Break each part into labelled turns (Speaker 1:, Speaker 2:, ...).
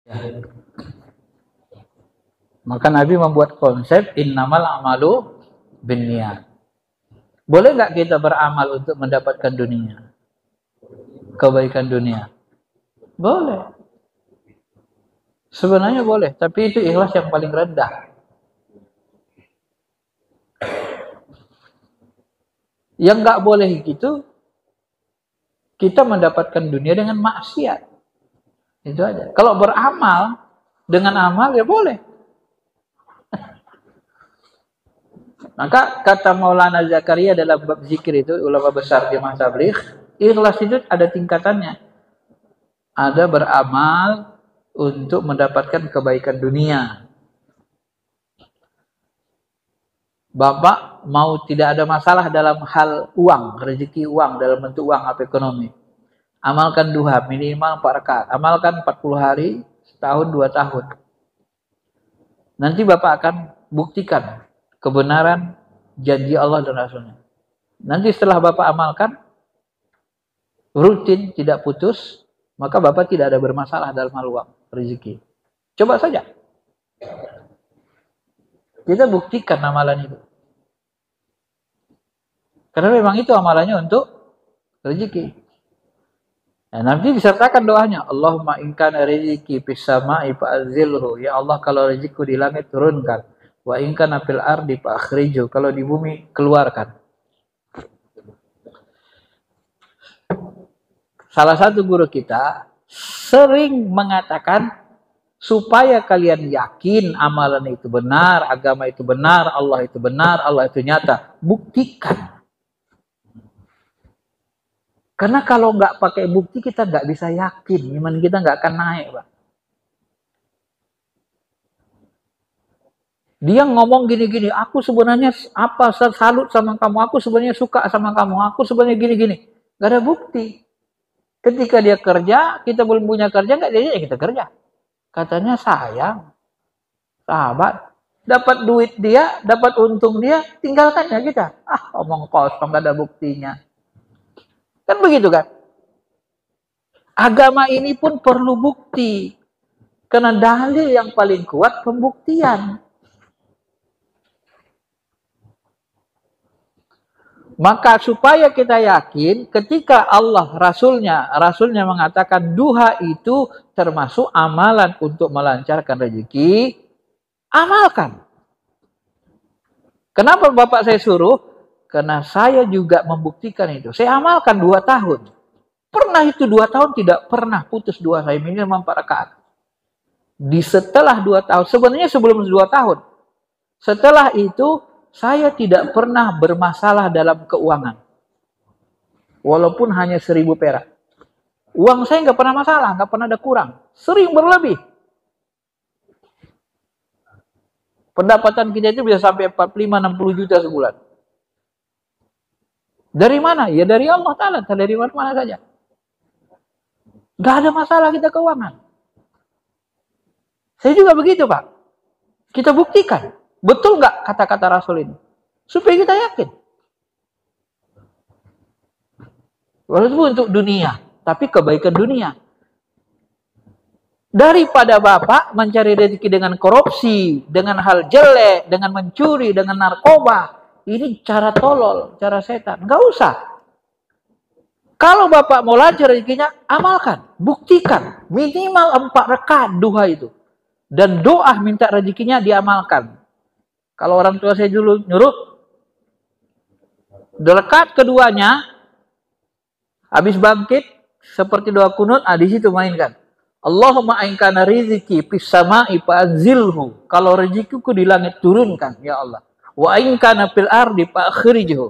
Speaker 1: Ya. Maka Nabi membuat konsep innamal a'malu binniyat. Boleh nggak kita beramal untuk mendapatkan dunia? Kebaikan dunia? Boleh. Sebenarnya boleh, tapi itu ikhlas yang paling rendah. Yang nggak boleh gitu, kita mendapatkan dunia dengan maksiat. Itu aja. Kalau beramal dengan amal ya boleh. Maka kata Maulana Zakaria dalam bab zikir itu, ulama besar di masa tabligh, ikhlas itu ada tingkatannya. Ada beramal untuk mendapatkan kebaikan dunia. Bapak mau tidak ada masalah dalam hal uang, rezeki uang dalam bentuk uang atau ekonomi. Amalkan duha minimal 4 rakaat. Amalkan 40 hari, setahun 2 tahun. Nanti Bapak akan buktikan kebenaran janji Allah dan Rasulnya. Nanti setelah Bapak amalkan, rutin, tidak putus, maka Bapak tidak ada bermasalah dalam hal uang, rezeki. Coba saja. Kita buktikan amalan itu. Karena memang itu amalannya untuk rezeki. Nah, nanti disertakan doanya, Allahumma in kana rizqi fis sama'i fa'zilhu. Ya Allah, kalau rezekiku di langit turunkan. Wa in kana fil ardi fa'akhrijhu. Kalau di bumi keluarkan. Salah satu guru kita sering mengatakan supaya kalian yakin amalan itu benar, agama itu benar, Allah itu nyata. Buktikan. Karena kalau nggak pakai bukti kita nggak bisa yakin, iman kita nggak akan naik, Pak. Dia ngomong gini-gini, aku sebenarnya apa salut sama kamu, aku sebenarnya suka sama kamu, aku sebenarnya gini-gini. Nggak ada bukti. Ketika dia kerja, kita belum punya kerja, nggak dia kita kerja. Katanya sayang, sahabat, dapat duit dia, dapat untung dia, tinggalkan ya kita. Omong kosong, nggak ada buktinya. Kan begitu kan? Agama ini pun perlu bukti. Karena dalil yang paling kuat pembuktian. Maka supaya kita yakin ketika Allah Rasulnya mengatakan duha itu termasuk amalan untuk melancarkan rezeki, amalkan. Kenapa Bapak saya suruh? Karena saya juga membuktikan itu. Saya amalkan 2 tahun. Pernah itu 2 tahun tidak pernah putus doa saya minimal 4 rakaat. Di setelah 2 tahun, sebenarnya sebelum 2 tahun. Setelah itu saya tidak pernah bermasalah dalam keuangan. Walaupun hanya 1000 perak. Uang saya nggak pernah masalah, nggak pernah ada kurang. Sering berlebih. Pendapatan kita itu bisa sampai 45-60 juta sebulan. Dari mana? Ya dari Allah Ta'ala. Dari mana saja. Gak ada masalah kita keuangan. Saya juga begitu, Pak. Kita buktikan. Betul gak kata-kata Rasul ini? Supaya kita yakin. Walaupun untuk dunia. Tapi kebaikan dunia. Daripada Bapak mencari rezeki dengan korupsi, dengan hal jelek, dengan mencuri, dengan narkoba. Ini cara tolol, cara setan. Nggak usah. Kalau Bapak mau lancar rezekinya, amalkan. Buktikan. Minimal 4 rakaat duha itu. Dan doa minta rezekinya diamalkan. Kalau orang tua saya dulu nyuruh, rakaat keduanya, habis bangkit, seperti doa kunut, di situ mainkan. Allahumma ainkana rizki fis sama'i fa'anzilhu. Kalau rezekiku di langit turunkan, ya Allah. Wa in kana fil ardi fa'akhrijhu.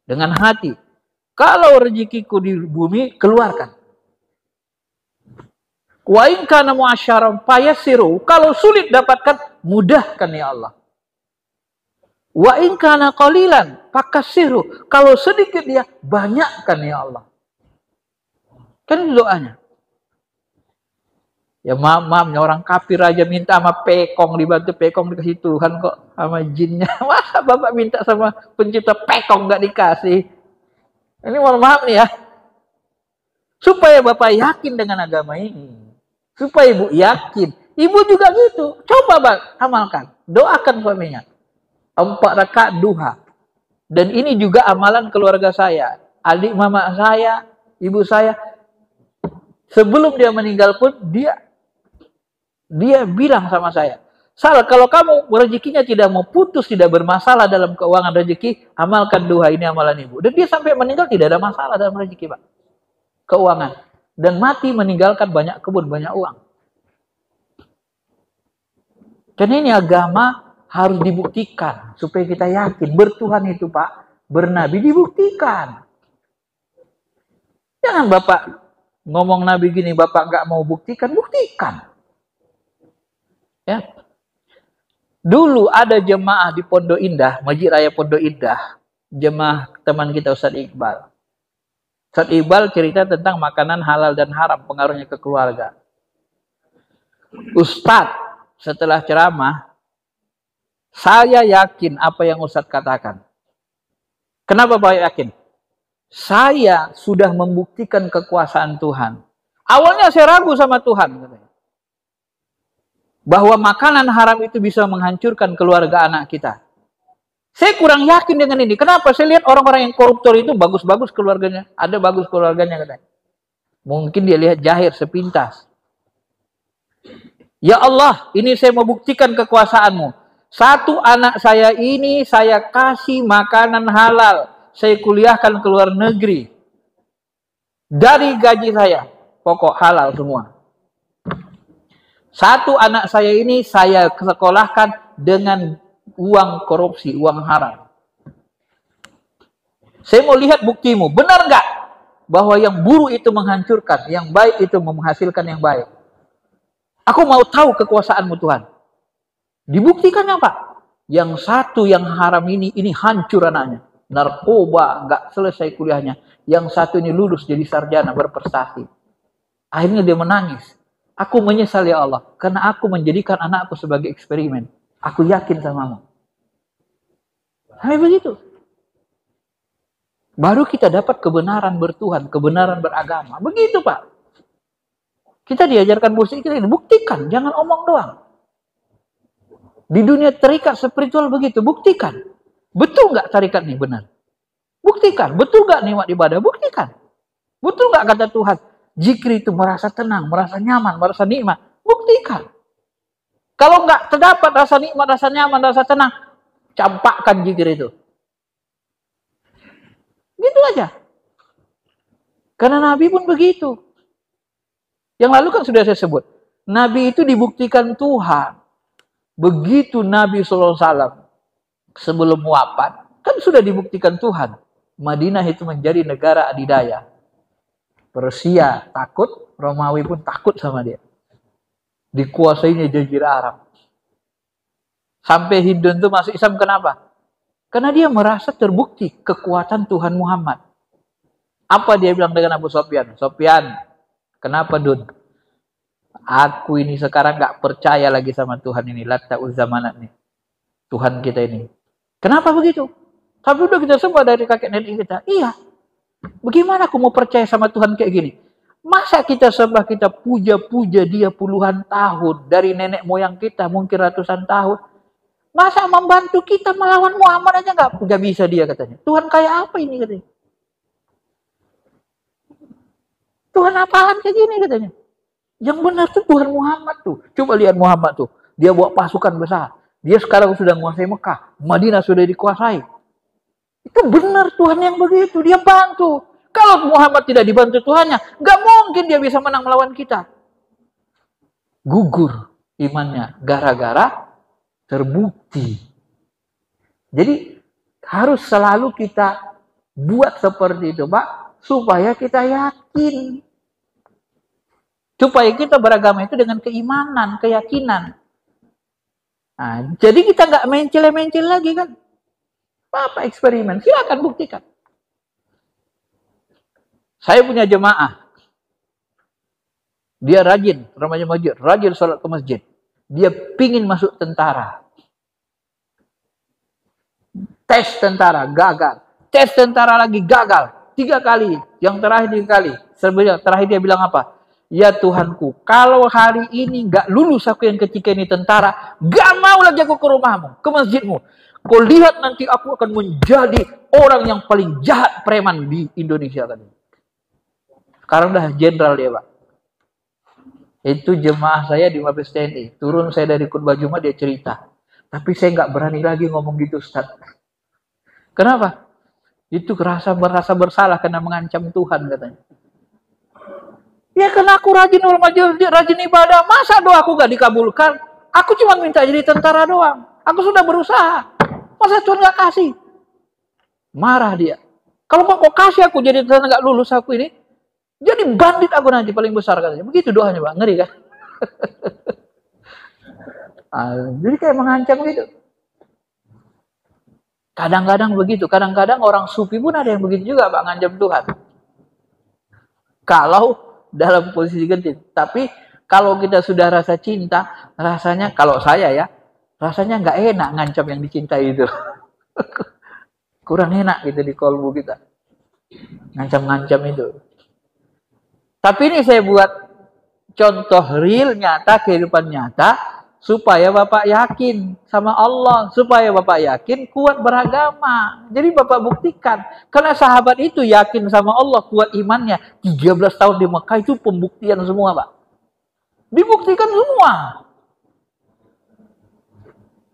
Speaker 1: Dengan hati. Kalau rezekiku di bumi, keluarkan. Wa in kana mu'asyaran fayassiru. Kalau sulit dapatkan, mudahkan ya Allah. Wa in kana qalilan fakassiru. Kalau sedikit dia, banyakkan ya Allah. Kan doanya. Ya maafnya orang kafir aja minta sama pekong, dibantu pekong dikasih Tuhan kok sama jinnya. Masa Bapak minta sama pencipta pekong nggak dikasih? Ini mohon maaf nih ya. Supaya Bapak yakin dengan agama ini. Supaya ibu yakin. Ibu juga gitu. Coba Bang, amalkan. Doakan suaminya. 4 rakaat duha. Dan ini juga amalan keluarga saya. Adik mama saya, ibu saya. Sebelum dia meninggal pun, dia bilang sama saya, Sal, kalau kamu rezekinya tidak mau putus, tidak bermasalah dalam keuangan rezeki, amalkan duha, ini amalan ibu. Dan dia sampai meninggal tidak ada masalah dalam rezeki, Pak. Keuangan. Dan mati meninggalkan banyak kebun, banyak uang. Karena ini agama harus dibuktikan. Supaya kita yakin. Bertuhan itu, Pak. Bernabi dibuktikan. Jangan Bapak ngomong Nabi gini, Bapak nggak mau buktikan. Buktikan. Ya. Dulu ada jemaah di Pondok Indah, Masjid Raya Pondok Indah. Jemaah teman kita Ustaz Iqbal. Ustaz Iqbal cerita tentang makanan halal dan haram, pengaruhnya ke keluarga. Ustaz setelah ceramah, saya yakin apa yang Ustaz katakan. Kenapa Bapak yakin? Saya sudah membuktikan kekuasaan Tuhan. Awalnya saya ragu sama Tuhan. Bahwa makanan haram itu bisa menghancurkan keluarga anak kita. Saya kurang yakin dengan ini. Kenapa? Saya lihat orang-orang yang koruptor itu bagus-bagus keluarganya. Ada bagus keluarganya katanya. Mungkin dia lihat Jahir sepintas. Ya Allah, ini saya mau buktikan kekuasaanmu. Satu anak saya ini saya kasih makanan halal. Saya kuliahkan ke luar negeri. Dari gaji saya. Pokok halal semua. Satu anak saya ini saya sekolahkan dengan uang korupsi, uang haram. Saya mau lihat buktimu. Benar nggak? Bahwa yang buruk itu menghancurkan, yang baik itu menghasilkan yang baik. Aku mau tahu kekuasaanmu Tuhan. Dibuktikan apa? Yang satu yang haram ini hancur anaknya. Narkoba, nggak selesai kuliahnya. Yang satu ini lulus jadi sarjana, berprestasi. Akhirnya dia menangis. Aku menyesal ya Allah, karena aku menjadikan anakku sebagai eksperimen. Aku yakin samamu. Sampai begitu. Baru kita dapat kebenaran bertuhan, kebenaran beragama. Begitu Pak. Kita diajarkan musik kita ini, buktikan, jangan omong doang. Di dunia terikat spiritual begitu, buktikan. Betul nggak tarikat ini benar? Buktikan. Betul nggak nikmat ibadah? Buktikan. Betul nggak kata Tuhan? Zikir itu merasa tenang, merasa nyaman, merasa nikmat. Buktikan. Kalau nggak terdapat rasa nikmat, rasa nyaman, rasa tenang, campakkan zikir itu. Gitu aja. Karena Nabi pun begitu. Yang lalu kan sudah saya sebut. Nabi itu dibuktikan Tuhan. Begitu Nabi SAW sebelum wafat, kan sudah dibuktikan Tuhan. Madinah itu menjadi negara adidaya. Persia takut, Romawi pun takut sama dia. Dikuasainya Jazirah Arab. Sampai Hindun itu masuk Islam, kenapa? Karena dia merasa terbukti kekuatan Tuhan Muhammad. Apa dia bilang dengan Abu Sofyan? Sofyan, kenapa Dun? Aku ini sekarang gak percaya lagi sama Tuhan ini. Latta Uzzamanat nih. Tuhan kita ini. Kenapa begitu? Tapi udah kita semua dari kakek nenek kita. Iya. Bagaimana aku mau percaya sama Tuhan kayak gini? Masa kita sembah, kita puja-puja dia puluhan tahun. Dari nenek moyang kita mungkin ratusan tahun. Masa membantu kita melawan Muhammad aja nggak bisa dia katanya. Tuhan kayak apa ini katanya? Tuhan apaan kayak gini katanya? Yang benar tuh Tuhan Muhammad tuh. Coba lihat Muhammad tuh. Dia bawa pasukan besar. Dia sekarang sudah menguasai Mekah. Madinah sudah dikuasai. Itu benar Tuhan yang begitu. Dia bantu. Kalau Muhammad tidak dibantu Tuhannya, nggak mungkin dia bisa menang melawan kita. Gugur imannya. Gara-gara terbukti. Jadi harus selalu kita buat seperti itu, Pak. Supaya kita yakin. Supaya kita beragama itu dengan keimanan, keyakinan. Nah, jadi kita nggak mencil-mencil lagi kan. Apa eksperimen? Silakan buktikan. Saya punya jemaah. Dia rajin, remaja masjid, rajin sholat ke masjid. Dia pingin masuk tentara. Tes tentara, gagal. Tes tentara lagi, gagal. 3 kali. Yang terakhir 3 kali. Terakhir dia bilang apa? ya Tuhanku, kalau hari ini nggak lulus aku yang ketika ini tentara, nggak mau lagi aku ke rumahmu, ke masjidmu. Kau lihat nanti aku akan menjadi orang yang paling jahat preman di Indonesia kan. Sekarang udah jenderal dia, Pak. Itu jemaah saya di Mabes TNI. Turun saya dari khutbah Jumat, dia cerita. Tapi saya nggak berani lagi ngomong gitu, Ustaz. Kenapa? Itu merasa bersalah karena mengancam Tuhan katanya. Ya karena aku rajin rajin ibadah, masa doaku gak dikabulkan? Aku cuma minta jadi tentara doang. Aku sudah berusaha. Masa Tuhan gak kasih? Marah dia. Kalau mau kau kasih aku jadi tentara gak lulus aku ini, jadi bandit aku nanti paling besar katanya. Begitu doanya, Pak. Ngeri kan? Jadi kayak mengancam gitu. Kadang-kadang begitu. Kadang-kadang orang sufi pun ada yang begitu juga, Pak, ngancam Tuhan. Kalau dalam posisi genting. Tapi kalau kita sudah rasa cinta, rasanya, kalau saya ya, rasanya nggak enak ngancam yang dicintai itu. Kurang enak gitu di kolbu kita. Ngancam-ngancam itu. Tapi ini saya buat contoh real, nyata, kehidupan nyata, supaya Bapak yakin sama Allah, supaya Bapak yakin kuat beragama. Jadi Bapak buktikan. Karena sahabat itu yakin sama Allah, kuat imannya. 13 tahun di Mekah itu pembuktian semua, Pak. Dibuktikan semua.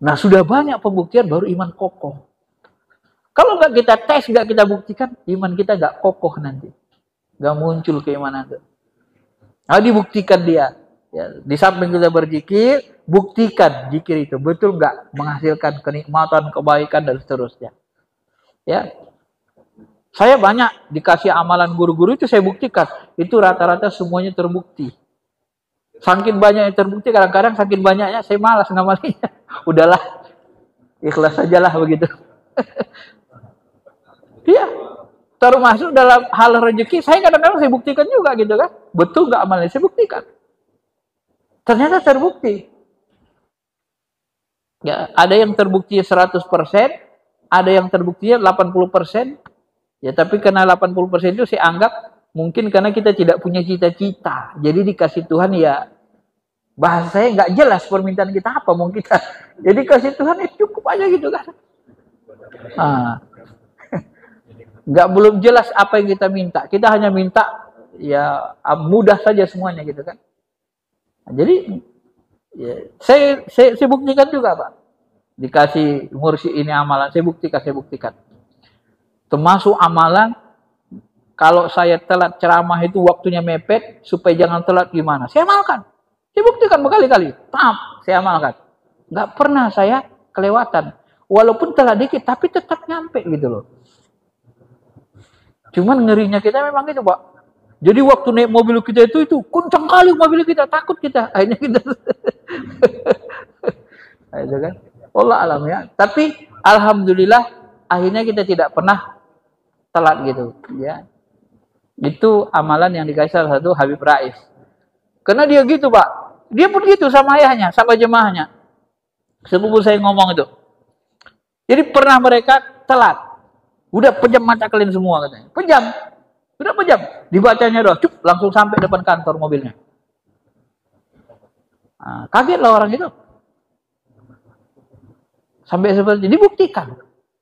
Speaker 1: Nah, sudah banyak pembuktian baru iman kokoh. Kalau nggak kita tes, nggak kita buktikan, iman kita nggak kokoh nanti. Nggak muncul keimanan itu. Nah, dibuktikan dia. Ya, di samping kita berzikir, buktikan zikir itu betul nggak menghasilkan kenikmatan, kebaikan dan seterusnya. Ya, saya banyak dikasih amalan guru-guru itu saya buktikan. Itu rata-rata semuanya terbukti. Saking banyak yang terbukti, kadang-kadang saking banyaknya saya malas ngamalinya. Udahlah, ikhlas sajalah begitu. Iya, termasuk dalam hal rezeki, saya kadang-kadang saya buktikan juga gitu kan. Betul nggak amalnya, saya buktikan. Ternyata terbukti. Ya, ada yang terbukti 100%, ada yang terbukti 80%. Ya, tapi karena 80% itu saya anggap mungkin karena kita tidak punya cita-cita. Jadi dikasih Tuhan ya, bahasa saya nggak jelas permintaan kita apa mau kita. Jadi kasih Tuhan ya cukup aja gitu kan. Nggak belum jelas apa yang kita minta. Kita hanya minta ya mudah saja semuanya gitu kan. Nah, jadi ya, saya buktikan juga, Pak. Dikasih mursyid ini amalan, saya buktikan. Termasuk amalan kalau saya telat ceramah itu waktunya mepet supaya jangan telat gimana? Saya amalkan. Saya buktikan berkali-kali. Saya amalkan. Nggak pernah saya kelewatan. Walaupun telat dikit tapi tetap nyampe gitu loh. Cuman ngerinya kita memang gitu, Pak. Jadi waktu naik mobil kita itu kencang kali mobil kita, takut kita. Akhirnya kita itu kan. Allah alam ya. Tapi alhamdulillah akhirnya kita tidak pernah telat gitu, ya. Itu amalan yang dikasih salah satu Habib Rais. Karena dia gitu, Pak. Dia pun gitu sama ayahnya, sama jemaahnya. Sepupu saya ngomong itu. Jadi pernah mereka telat. Udah pejam mata kalian semua katanya. Pejam. Udah pejam. Dibacanya doang. Langsung sampai depan kantor mobilnya. Nah, kaget lah orang itu. Sampai seperti ini dibuktikan.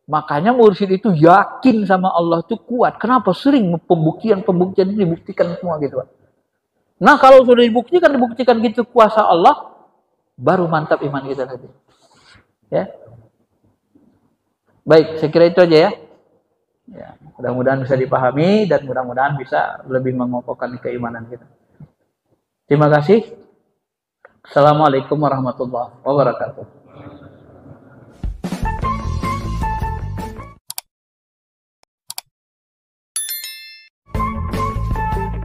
Speaker 1: Makanya mursyid itu yakin sama Allah itu kuat. Kenapa? Sering pembuktian itu dibuktikan semua gitu. Nah kalau sudah dibuktikan gitu kuasa Allah, baru mantap iman kita tadi. Ya. Baik, saya kira itu aja ya. Ya, mudah-mudahan bisa dipahami dan mudah-mudahan bisa lebih mengokohkan keimanan kita. Terima kasih. Assalamualaikum warahmatullahi wabarakatuh.